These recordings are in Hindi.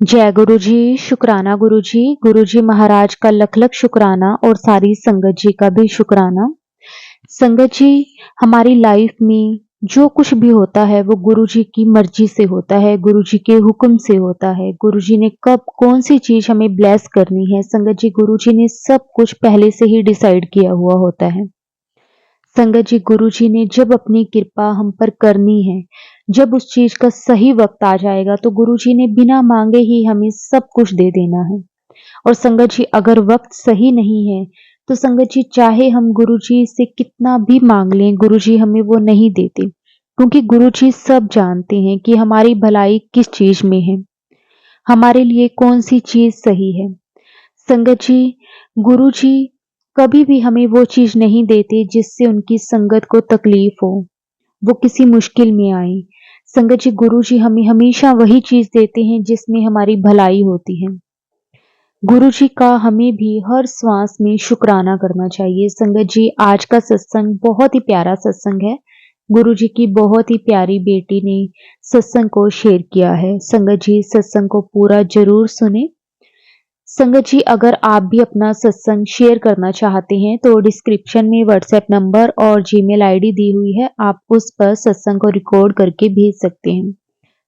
जय गुरु जी, शुक्राना गुरु जी। गुरु जी महाराज का लख लख शुक्राना और सारी संगत जी का भी शुक्राना। संगत जी, हमारी लाइफ में जो कुछ भी होता है वो गुरु जी की मर्जी से होता है, गुरु जी के हुक्म से होता है। गुरु जी ने कब कौन सी चीज हमें ब्लेस करनी है, संगत जी गुरु जी ने सब कुछ पहले से ही डिसाइड किया हुआ होता है। संगत जी गुरु जी ने जब अपनी कृपा हम पर करनी है, जब उस चीज का सही वक्त आ जाएगा तो गुरु जी ने बिना मांगे ही हमें सब कुछ दे देना है। और संगत जी अगर वक्त सही नहीं है तो संगत जी चाहे हम गुरु जी से कितना भी मांग लें, गुरु जी हमें वो नहीं देते, क्योंकि गुरु जी सब जानते हैं कि हमारी भलाई किस चीज में है, हमारे लिए कौन सी चीज सही है। संगत जी गुरु जी कभी भी हमें वो चीज नहीं देते जिससे उनकी संगत को तकलीफ हो, वो किसी मुश्किल में आए। संगत जी गुरु जी हमें हमेशा वही चीज देते हैं जिसमें हमारी भलाई होती है। गुरु जी का हमें भी हर श्वास में शुक्राना करना चाहिए। संगत जी आज का सत्संग बहुत ही प्यारा सत्संग है। गुरु जी की बहुत ही प्यारी बेटी ने सत्संग को शेयर किया है। संगत जी सत्संग को पूरा जरूर सुने। संगत जी अगर आप भी अपना सत्संग शेयर करना चाहते हैं तो डिस्क्रिप्शन में व्हाट्सएप नंबर और जीमेल आईडी दी हुई है, आप उस पर सत्संग को रिकॉर्ड करके भेज सकते हैं।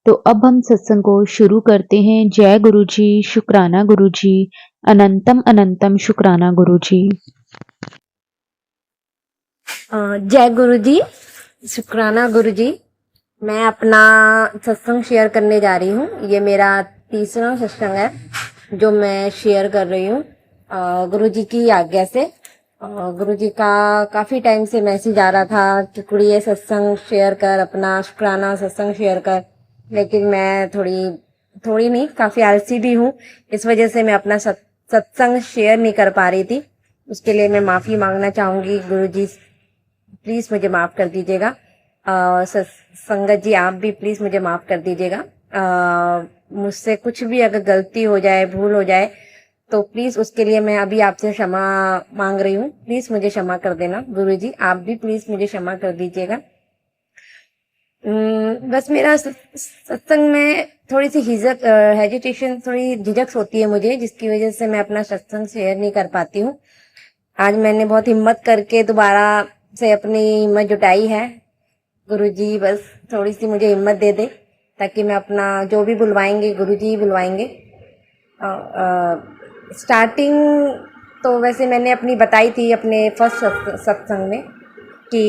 तो अब हम सत्संग को शुरू करते हैं। जय गुरु जी, शुक्राना गुरु जी, अनंतम अनंतम शुक्राना गुरु जी। जय गुरु जी, शुक्राना गुरु जी। मैं अपना सत्संग शेयर करने जा रही हूँ। ये मेरा तीसरा सत्संग है जो मैं शेयर कर रही हूँ गुरु जी की आज्ञा से। गुरु जी का काफ़ी टाइम से मैसेज आ रहा था कि कुड़ी ये सत्संग शेयर कर, अपना शुक्राना सत्संग शेयर कर, लेकिन मैं थोड़ी नहीं, काफ़ी आलसी भी हूँ। इस वजह से मैं अपना सत्संग शेयर नहीं कर पा रही थी। उसके लिए मैं माफ़ी मांगना चाहूँगी। गुरु जी प्लीज़ मुझे माफ़ कर दीजिएगा। संगत जी आप भी प्लीज़ मुझे माफ़ कर दीजिएगा। मुझसे कुछ भी अगर गलती हो जाए, भूल हो जाए, तो प्लीज़ उसके लिए मैं अभी आपसे क्षमा मांग रही हूँ। प्लीज़ मुझे क्षमा कर देना गुरु जी, आप भी प्लीज़ मुझे क्षमा कर दीजिएगा। बस मेरा सत्संग में थोड़ी सी हेजिटेशन, थोड़ी झिझक होती है मुझे, जिसकी वजह से मैं अपना सत्संग शेयर नहीं कर पाती हूँ। आज मैंने बहुत हिम्मत करके दोबारा से अपनी हिम्मत जुटाई है। गुरुजी बस थोड़ी सी मुझे हिम्मत दे दे ताकि मैं अपना जो भी बुलवाएंगे गुरुजी ही बुलवाएंगे। स्टार्टिंग तो वैसे मैंने अपनी बताई थी अपने फर्स्ट सत्संग में कि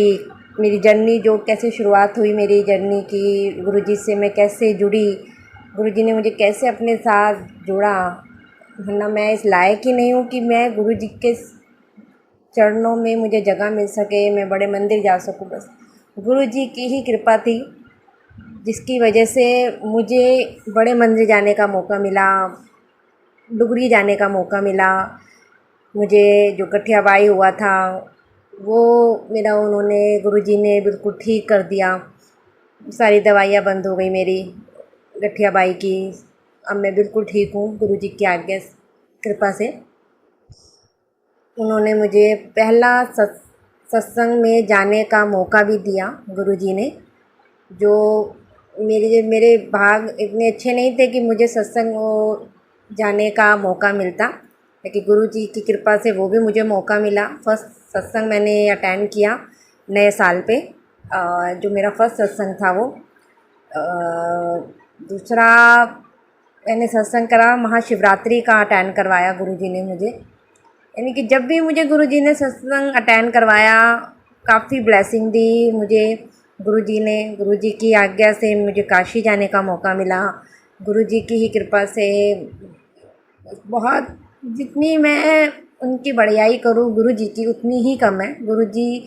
मेरी जर्नी जो कैसे शुरुआत हुई, मेरी जर्नी की गुरुजी से मैं कैसे जुड़ी, गुरुजी ने मुझे कैसे अपने साथ जोड़ा। वरना मैं इस लायक ही नहीं हूँ कि मैं गुरुजी के चरणों में मुझे जगह मिल सके, मैं बड़े मंदिर जा सकूं। बस गुरु जी की ही कृपा थी जिसकी वजह से मुझे बड़े मंदिर जाने का मौका मिला, डुगरी जाने का मौका मिला। मुझे जो गठियाबाई हुआ था वो मेरा उन्होंने गुरुजी ने बिल्कुल ठीक कर दिया। सारी दवाइयाँ बंद हो गई मेरी गठियाबाई की। अब मैं बिल्कुल ठीक हूँ गुरुजी की आज्ञा कृपा से। उन्होंने मुझे पहला सत्संग में जाने का मौका भी दिया गुरुजी ने, जो मेरे भाग इतने अच्छे नहीं थे कि मुझे सत्संग जाने का मौका मिलता, लेकिन गुरुजी की कृपा से वो भी मुझे मौका मिला। फर्स्ट सत्संग मैंने अटेंड किया नए साल पे, जो मेरा फर्स्ट सत्संग था वो। दूसरा मैंने सत्संग करा, महाशिवरात्रि का अटेंड करवाया गुरुजी ने मुझे। यानी कि जब भी मुझे गुरुजी ने सत्संग अटेंड करवाया, काफ़ी ब्लेसिंग दी मुझे गुरुजी ने। गुरुजी की आज्ञा से मुझे काशी जाने का मौका मिला। गुरुजी की ही कृपा से बहुत, जितनी मैं उनकी बढ़ियाई करूँ गुरुजी की उतनी ही कम है। गुरुजी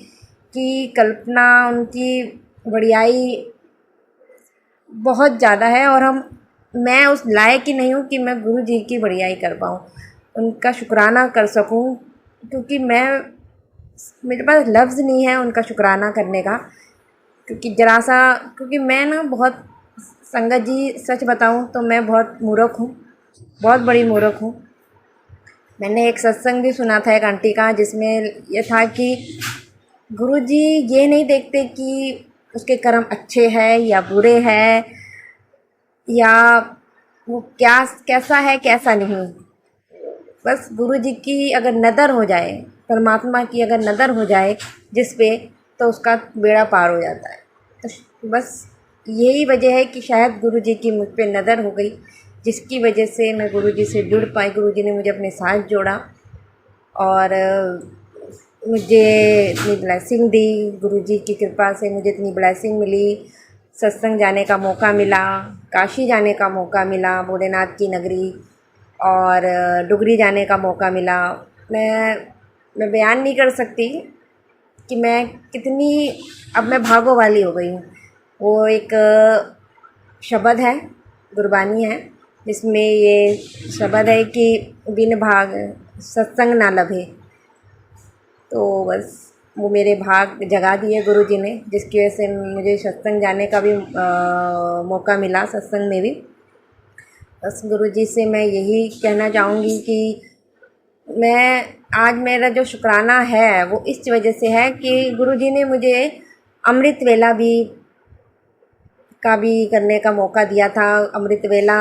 की कल्पना, उनकी बढ़ियाई बहुत ज़्यादा है और मैं उस लायक ही नहीं हूँ कि मैं गुरुजी की बढ़ियाई कर पाऊँ, उनका शुक्राना कर सकूं, क्योंकि मेरे पास लफ्ज़ नहीं है उनका शुक्राना करने का। क्योंकि मैं ना बहुत, संगत जी सच बताऊं तो मैं बहुत मूर्ख हूँ, बहुत बड़ी मूर्ख हूँ। मैंने एक सत्संग भी सुना था एक आंटी का, जिसमें यह था कि गुरुजी ये नहीं देखते कि उसके कर्म अच्छे हैं या बुरे हैं, या वो क्या कैसा है कैसा नहीं, बस गुरु जी की अगर नज़र हो जाए, परमात्मा की अगर नज़र हो जाए जिस पे, तो उसका बेड़ा पार हो जाता है। तो बस यही वजह है कि शायद गुरु जी की मुझ पे नज़र हो गई, जिसकी वजह से मैं गुरु जी से जुड़ पाई। गुरु जी ने मुझे अपने साथ जोड़ा और मुझे इतनी ब्लेसिंग दी। गुरु जी की कृपा से मुझे इतनी ब्लेसिंग मिली, सत्संग जाने का मौका मिला, काशी जाने का मौका मिला, भोलेनाथ की नगरी, और डुगरी जाने का मौका मिला। मैं बयान नहीं कर सकती कि मैं कितनी, अब मैं भागो वाली हो गई हूँ। वो एक शब्द है, गुरबानी है, जिसमें ये शब्द है कि बिन भाग सत्संग ना लभे। तो बस वो मेरे भाग जगा दिए गुरु जी ने, जिसकी वजह से मुझे सत्संग जाने का भी मौका मिला, सत्संग में भी। बस गुरु जी से मैं यही कहना चाहूँगी कि मैं आज मेरा जो शुक्राना है वो इस वजह से है कि गुरु जी ने मुझे अमृत वेला भी करने का मौका दिया था। अमृत वेला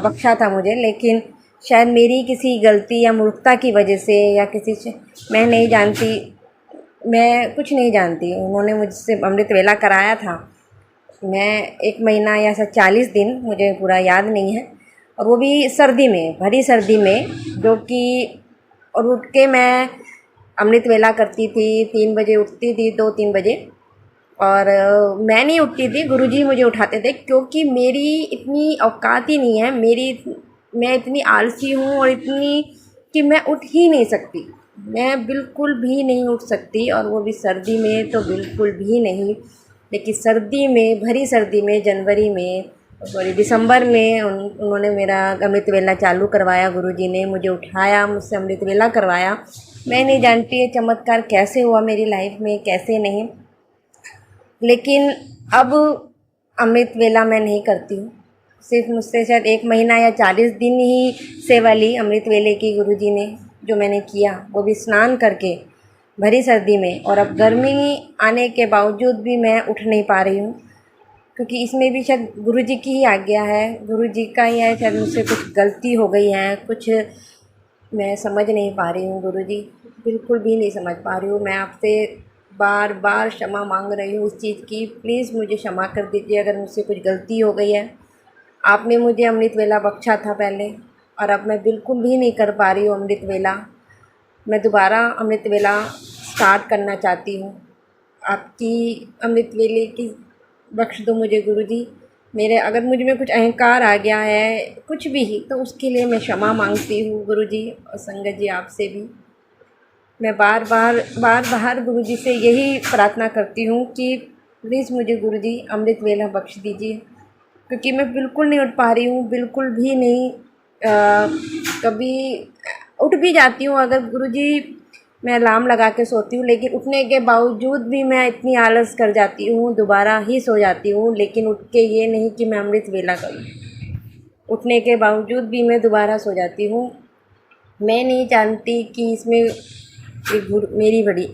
बख्शा था मुझे, लेकिन शायद मेरी किसी गलती या मूर्खता की वजह से या किसी से, मैं नहीं जानती, मैं कुछ नहीं जानती, उन्होंने मुझसे अमृत वेला कराया था। मैं 1 महीना या 40 दिन, मुझे पूरा याद नहीं है, और वो भी सर्दी में, भरी सर्दी में, जो कि, और उठ के मैं अमृत वेला करती थी। 3 बजे उठती थी, 2-3 बजे, और मैं नहीं उठती थी, गुरुजी मुझे उठाते थे, क्योंकि मेरी इतनी औकात ही नहीं है, मैं इतनी आलसी हूँ और इतनी कि मैं उठ ही नहीं सकती, मैं बिल्कुल भी नहीं उठ सकती, और वो भी सर्दी में तो बिल्कुल भी नहीं। लेकिन सर्दी में, भरी सर्दी में, जनवरी में, सॉरी दिसंबर में उन्होंने मेरा अमृत वेला चालू करवाया। गुरुजी ने मुझे उठाया, मुझसे अमृत वेला करवाया। मैं नहीं जानती ये चमत्कार कैसे हुआ मेरी लाइफ में, कैसे नहीं, लेकिन अब अमृत वेला मैं नहीं करती हूँ। सिर्फ मुझसे शायद 1 महीना या 40 दिन ही सेवा ली अमृत वेले की गुरुजी ने, जो मैंने किया, वो भी स्नान करके भरी सर्दी में। और अब गर्मी आने के बावजूद भी मैं उठ नहीं पा रही हूँ, क्योंकि इसमें भी शायद गुरुजी की ही आज्ञा है, गुरुजी का ही है, शायद मुझसे कुछ गलती हो गई है, कुछ मैं समझ नहीं पा रही हूँ। गुरुजी बिल्कुल भी नहीं समझ पा रही हूँ। मैं आपसे बार बार क्षमा मांग रही हूँ इस चीज़ की, प्लीज़ मुझे क्षमा कर दीजिए अगर मुझसे कुछ गलती हो गई है। आपने मुझे अमृत वेला बख्शा था पहले, और अब मैं बिल्कुल भी नहीं कर पा रही हूँ अमृत वेला। मैं दोबारा अमृत वेला स्टार्ट करना चाहती हूँ। आपकी अमृत वेले की बख्श दो मुझे गुरुजी। मेरे अगर मुझ में कुछ अहंकार आ गया है, कुछ भी ही, तो उसके लिए मैं क्षमा मांगती हूँ गुरुजी, और संगत जी आपसे भी। मैं बार बार गुरुजी से यही प्रार्थना करती हूँ कि प्लीज़ मुझे गुरुजी अमृत वेला बख्श दीजिए, क्योंकि मैं बिल्कुल नहीं उठ पा रही हूँ, बिल्कुल भी नहीं। कभी उठ भी जाती हूँ अगर गुरुजी, मैं अलार्म लगा के सोती हूँ, लेकिन उठने के बावजूद भी मैं इतनी आलस कर जाती हूँ, दोबारा ही सो जाती हूँ। लेकिन उठ के ये नहीं कि मैं अमृत वेला करूँ, उठने के बावजूद भी मैं दोबारा सो जाती हूँ। मैं नहीं जानती कि इसमें मेरी बड़ी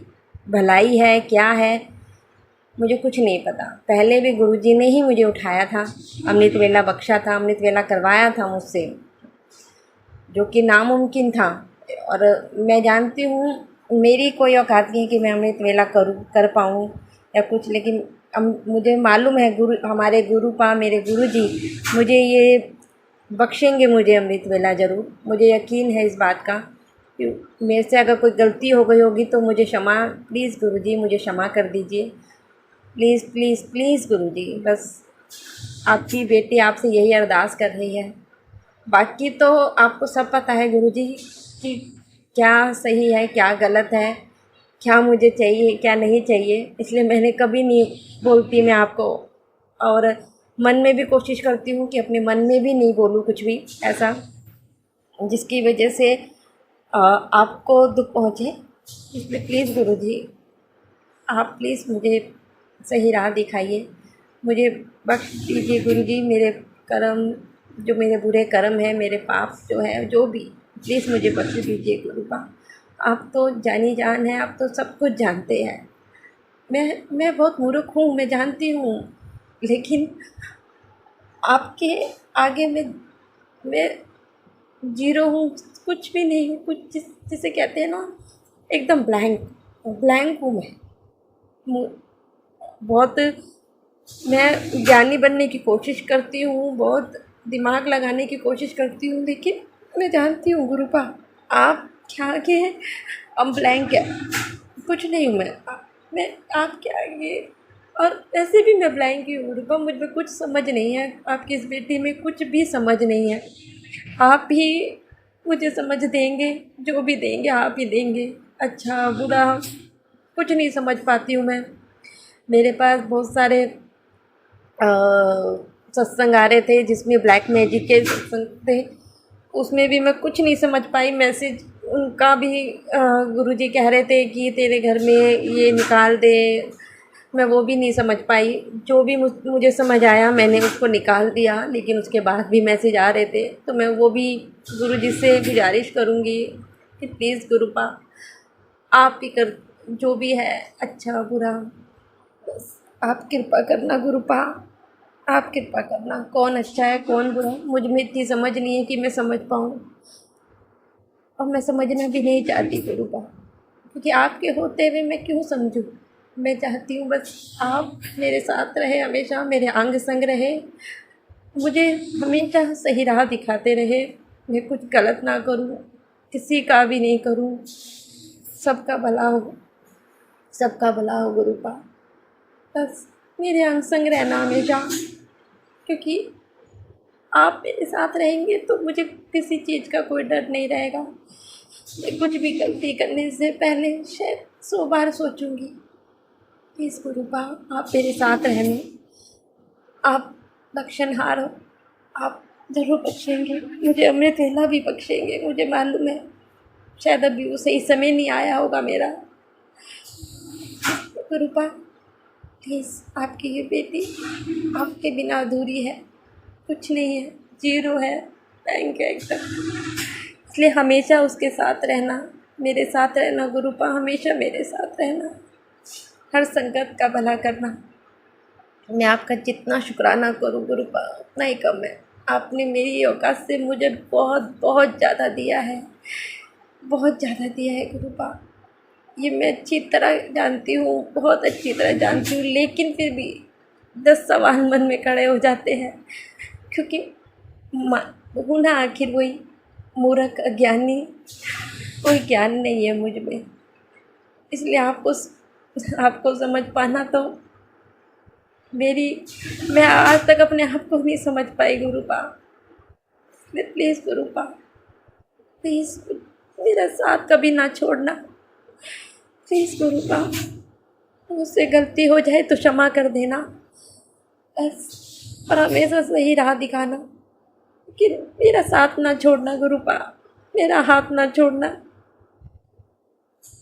भलाई है, क्या है, मुझे कुछ नहीं पता। पहले भी गुरुजी ने ही मुझे उठाया था, अमृत वेला बख्शा था, अमृत वेला करवाया था मुझसे, जो कि नामुमकिन था। और मैं जानती हूँ मेरी कोई औकात नहीं कि मैं अमृत वेला कर पाऊँ या कुछ, लेकिन मुझे मालूम है हमारे मेरे गुरुजी मुझे ये बख्शेंगे, मुझे अमृत वेला ज़रूर, मुझे यकीन है इस बात का। कि मेरे से अगर कोई गलती हो गई होगी तो मुझे क्षमा, प्लीज़ गुरुजी मुझे क्षमा कर दीजिए, प्लीज़ प्लीज़ प्लीज़ गुरुजी। बस आपकी बेटी आपसे यही अरदास कर रही है। बाकी तो आपको सब पता है गुरुजी कि क्या सही है, क्या गलत है, क्या मुझे चाहिए, क्या नहीं चाहिए, इसलिए मैंने कभी नहीं बोलती मैं आपको, और मन में भी कोशिश करती हूँ कि अपने मन में भी नहीं बोलूँ कुछ भी ऐसा जिसकी वजह से आपको दुख पहुँचे। इसलिए प्लीज़ गुरुजी, आप प्लीज़ मुझे सही राह दिखाइए, मुझे बख्श दीजिए गुरुजी। मेरे कर्म, जो मेरे बुरे कर्म हैं, मेरे पाप जो है, जो भी, प्लीज़ मुझे बख्श दीजिए गुरुबा। आप तो जानी जान हैं, आप तो सब कुछ जानते हैं। मैं बहुत मूर्ख हूँ, मैं जानती हूँ, लेकिन आपके आगे मैं मैं जीरो हूँ, कुछ भी नहीं हूँ, कुछ जिसे कहते हैं ना, एकदम ब्लैंक ब्लैंक हूँ मैं। बहुत मैं ज्ञानी बनने की कोशिश करती हूँ, बहुत दिमाग लगाने की कोशिश करती हूँ, लेकिन मैं जानती हूँ गुरुपा आप क्या आगे हैं, अब ब्लैंक है, कुछ नहीं हूँ मैं आपके आगे। और वैसे भी मैं ब्लैंक ही हूँ गुरुपा, मुझ में कुछ समझ नहीं है, आपकी इस बेटी में कुछ भी समझ नहीं है। आप ही मुझे समझ देंगे, जो भी देंगे आप ही देंगे, अच्छा बुरा कुछ नहीं समझ पाती हूँ मैं। मेरे पास बहुत सारे सत्संग आ रहे थे जिसमें ब्लैक मैजिक के सत्संग थे, उसमें भी मैं कुछ नहीं समझ पाई। मैसेज उनका भी गुरुजी कह रहे थे कि तेरे घर में ये निकाल दे, मैं वो भी नहीं समझ पाई। जो भी मुझे समझ आया मैंने उसको निकाल दिया, लेकिन उसके बाद भी मैसेज आ रहे थे, तो मैं वो भी गुरुजी से गुजारिश करूँगी कि प्लीज़ गुरुपा आप ही कर, जो भी है अच्छा बुरा बस आप कृपा करना गुरुपा, आप कृपा करना। कौन अच्छा है कौन बुरा मुझ में इतनी समझ नहीं है कि मैं समझ पाऊँ, और मैं समझना भी नहीं चाहती गुरुपा, क्योंकि आपके होते हुए मैं क्यों समझूँ। मैं चाहती हूँ बस आप मेरे साथ रहे, हमेशा मेरे अंग संग रहे, मुझे हमेशा सही राह दिखाते रहे, मैं कुछ गलत ना करूँ, किसी का भी नहीं करूँ, सबका भला हो, सबका भला हो गुरुपा। बस मेरे अंग संग रहना हमेशा, क्योंकि आप मेरे साथ रहेंगे तो मुझे किसी चीज़ का कोई डर नहीं रहेगा। मैं कुछ भी गलती करने से पहले शायद 100 बार सोचूंगी। प्लीज़ गुरुपा आप मेरे साथ रहना, आप बख्शनहार हो, आप ज़रूर बख्शेंगे मुझे, अमृत वेला भी बख्शेंगे, मुझे मालूम है। शायद अभी वो सही समय नहीं आया होगा मेरा। गुरुपा प्लीज़ आपकी ये बेटी आपके बिना अधूरी है, कुछ नहीं है, जीरो है, बैंक है एकदम। इसलिए हमेशा उसके साथ रहना, मेरे साथ रहना गुरुपा, हमेशा मेरे साथ रहना, हर संकट का भला करना। मैं आपका जितना शुक्राना करूँ गुरुपा उतना ही कम है। आपने मेरी औकात से मुझे बहुत बहुत ज़्यादा दिया है, बहुत ज़्यादा दिया है गुरुपा। ये मैं अच्छी तरह जानती हूँ, बहुत अच्छी तरह जानती हूँ, लेकिन फिर भी 10 सवाल मन में खड़े हो जाते हैं, क्योंकि हूँ ना आखिर वही मूर्ख अज्ञानी, कोई ज्ञान नहीं है मुझ में। इसलिए आपको समझ पाना तो मेरी, मैं आज तक अपने आप को नहीं समझ पाई गुरुपा। इसलिए प्लीज़ गुरुपा प्लीज़ मेरा साथ कभी ना छोड़ना, प्लीज़ गुरुपा। मुझसे गलती हो जाए तो क्षमा कर देना बस, और हमेशा सही राह दिखाना, लेकिन मेरा साथ ना छोड़ना गुरुपा, मेरा हाथ ना छोड़ना,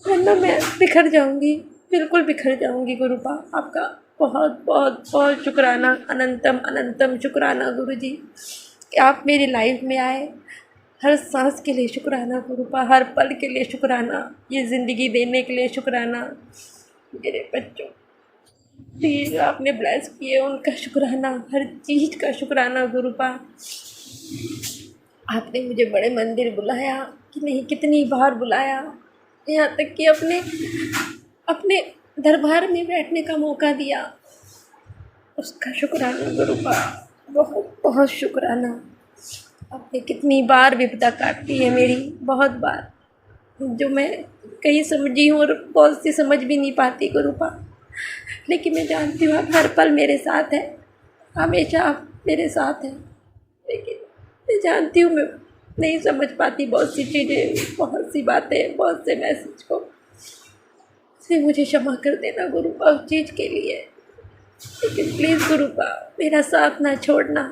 वरना मैं बिखर जाऊंगी, बिल्कुल बिखर जाऊंगी गुरुपा। आपका बहुत बहुत बहुत शुक्राना, अनंतम अनंतम शुक्राना गुरुजी कि आप मेरी लाइफ में आए। हर सांस के लिए शुक्राना गुरुपा, हर पल के लिए शुक्राना, ये ज़िंदगी देने के लिए शुक्राना, मेरे बच्चों प्लीज़ आपने ब्लेस किए उनका शुक्राना, हर चीज़ का शुक्राना गुरुपा। आपने मुझे बड़े मंदिर बुलाया कि नहीं, कितनी बार बुलाया, यहाँ तक कि अपने अपने दरबार में बैठने का मौका दिया, उसका शुक्राना गुरुपा, बहुत बहुत शुक्राना। आपने कितनी बार विपदा काटी है मेरी, बहुत बार, जो मैं कहीं समझी हूँ और बहुत सी समझ भी नहीं पाती गुरुपा, लेकिन मैं जानती हूँ आप हर पल मेरे साथ हैं, हमेशा आप मेरे साथ हैं। लेकिन मैं जानती हूँ मैं नहीं समझ पाती बहुत सी चीज़ें, बहुत सी बातें, बहुत से मैसेज को, इसलिए मुझे क्षमा कर देना गुरुपा उस चीज़ के लिए। लेकिन प्लीज़ गुरुपा मेरा साथ ना छोड़ना,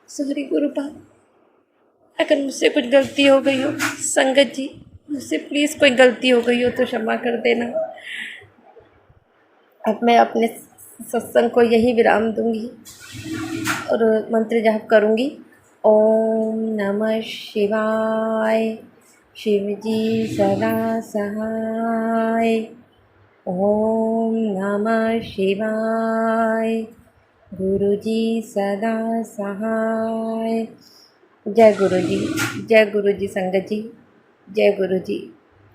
सॉरी गुरुपा, अगर मुझसे कुछ गलती हो गई हो, संगत जी मुझसे प्लीज़ कोई गलती हो गई हो तो क्षमा कर देना। अब मैं अपने सत्संग को यही विराम दूंगी और मंत्र जाप करूंगी। ओम नमः शिवाय, शिव जी सदा सहाय। ओम नमः शिवाय, गुरु जी सदा सहाय। जय गुरु जी संगत जी, जय गुरु जी,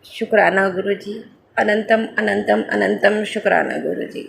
शुक्राना गुरु जी, अनंतम अनंतम अनंतम शुक्राना गुरु जी।